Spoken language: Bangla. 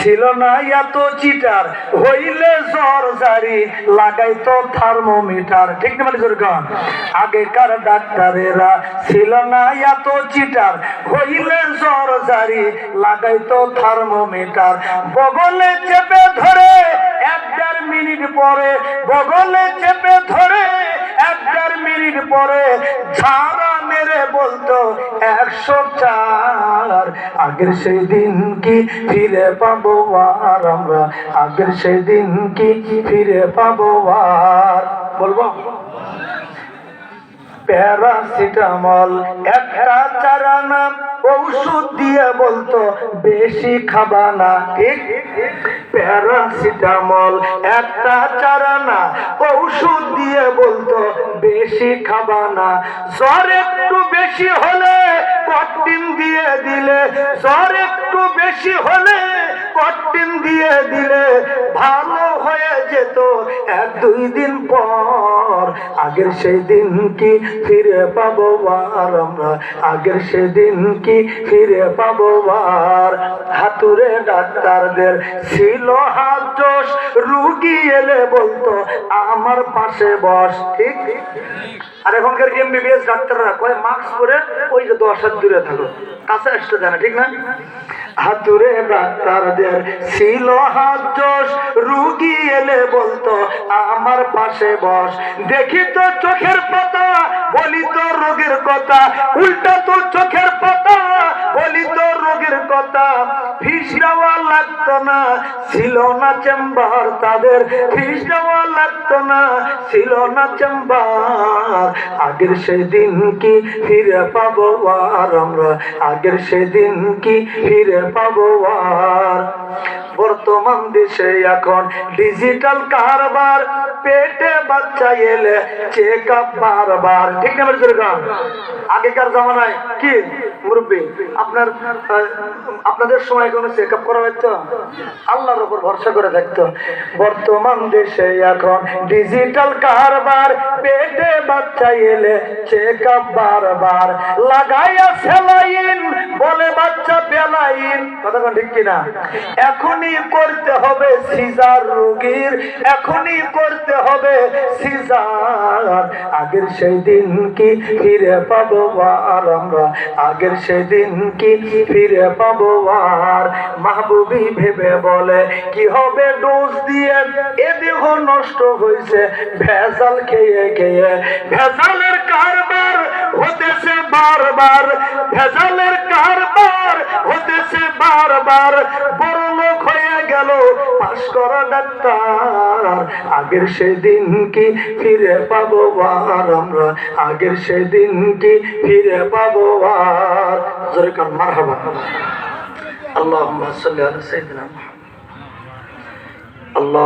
ছিল না এত চিটার, হইলে জ্বর জারি লাগাইতো থার্মোমিটার। ঠিক না? গান আগেকার ডাক্তারেরা ছিল না এত চিটার, হইলে জ্বর জারি লাগাইতো থার্মোমিটার। বগলে চেপে ধরে 1-1.5 মিনিট পরে, বগলে চেপে ধরে 1-1.5 মিনিট পরে ঝাড়া মেরে বলতো 104। আগের সেই দিন কি ফিরে পাবো আর আমরা? আগের সেই দিন কি ফিরে পাবো আর? বলবো প্যারাসিটামল একটা চারানা, ঔষধ দিয়ে বলতো বেশি খাবা না। ঠিক? প্যারাসিটামল একটা চারানা, ঔষধ দিয়ে বলতো বেশি খাবা না। জ্বর একটু বেশি হলে কট্টিন দিয়ে দিলে, জ্বর একটু বেশি হলে কট্টিন দিয়ে দিলে ভালো হয়ে যেত 1-2 দিন পর। আগের সেই দিন কি ফিরে পাবো আর আমরা? আগের সেদিন কি ফিরে পাবো আর? হাতুড়ে ডাক্তারদের ছিল হাত জোশ, রুগী এলে বলতো আমার পাশে বস। ঠিক? আর এখনকার MBBS ডাক্তাররা কয় মাস্ক পরে ওই যে 10 হাত দূরে থাকো, কাছে আসতে জানে। ঠিক না? হাতুড়ে ডাক্তারদের ছিল হাত জোশ, রুগী এলে বলতো আমার পাশে বস। দেখি তো চোখের পাতা, বলি তো রোগের কথা, উল্টা তো চোখের পাতা, বলি তো রোগের কথা। ফিস দেওয়া লাগতো না, ছিল না চেম্বার তাদের, ফিস দেওয়া লাগতো না, ছিল না চেম্বার। আগের সেদিন কি ফিরে পাবো আর আমরা? আগের সেদিন কি ফিরে পাবো আর? বর্তমান দেশে এখন ডিজিটাল কারবার, পেটে বাচ্চা এলে চেক আপ বারবার। ঠিক না? আগেকার জামানায় কি মুরব্বী আপনাদের সময় কোনো চেক আপ করা হইতো? আল্লাহর উপর ভরসা করে থাকতো। বর্তমান দেশে এখন ডিজিটাল কারবার, পেটে বাচ্চা এলে চেক আপ বারবার। লাগাইয়া স্যালাইন বলে বাচ্চা বেলাইন। কথা ঠিক কিনা? এখনই করতে হবে সিজার রোগীর, এখনই করতে হবে সিজার। আগের সেই দিন কি ফিরে পাবো আর আমরা? আগের সেই দিন কি ফিরে পাবো আর? মাহবুবী ভেবে বলে কি হবে ডোজ দিয়ে, এ দেহ নষ্ট হয়েছে ভেজাল খেয়ে খেয়ে। ভেজালের কারবার হতেছে বারবার, ভেজালের কারবার হতেছে বারবার। বড় লোক হয়ে গেল পাশ করা ডাক্তার। আগের সেদিন কি ফিরে পাবো আর আমরা? আগের সেদিন কি ফিরে পাবো আর? জোরে কান মারহাবা। আল্লাহুম্মা সাল্লি আলা সাইয়্যিদিনা মুহাম্মদ। আল্লাহ